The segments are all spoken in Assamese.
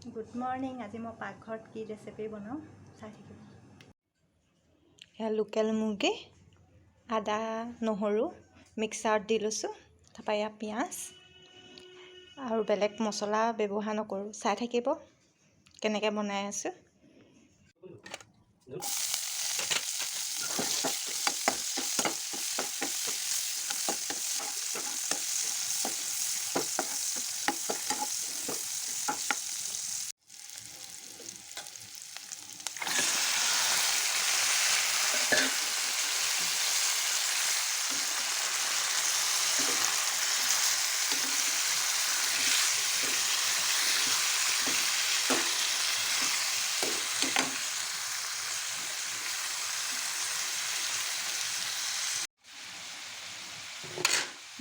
Good morning. আজি মই পাকঘৰত কি ৰেচিপি বনাওঁ চাই থাকিব। এয়া লোকেল মুৰ্গী, আদা নহৰু মিক্সাৰত দি লৈছোঁ। তাৰপৰা এয়া পিঁয়াজ আৰু বেলেগ মছলা ব্যৱহাৰ নকৰোঁ। চাই থাকিব কেনেকৈ বনাই আছোঁ।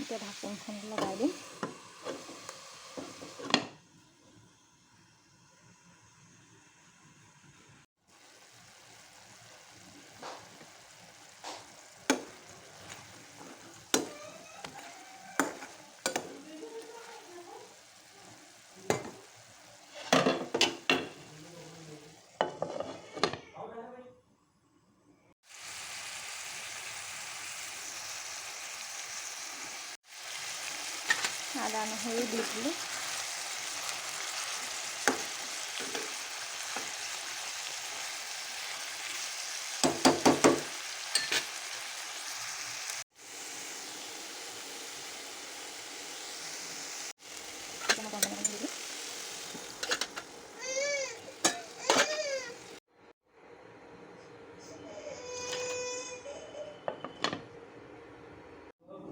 এতিয়া ঢাকোনখন লগাই দিম। আদা নহৰু দি দিলোঁ।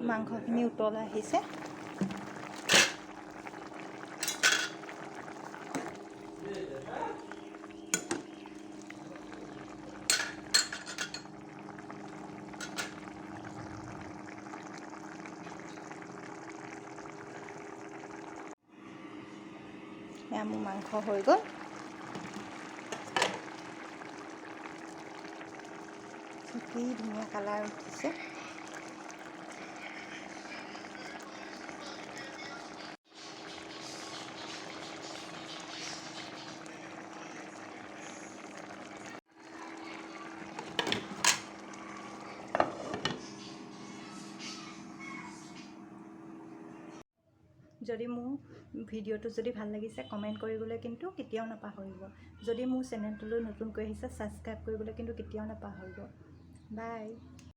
মাংসখিনি উতলাই আহিছে। এয়া মোৰ মাংস হৈ গ'ল। কি ধুনীয়া কালাৰ উঠিছে। যদি মোৰ ভিডিঅ'টো যদি ভাল লাগিছে কমেণ্ট কৰিবলৈ কিন্তু কেতিয়াও নাপাহৰিব। যদি মোৰ চেনেলটোলৈ নতুনকৈ আহিছে ছাবস্ক্ৰাইব কৰিবলৈ কিন্তু কেতিয়াও নাপাহৰিব। বাই।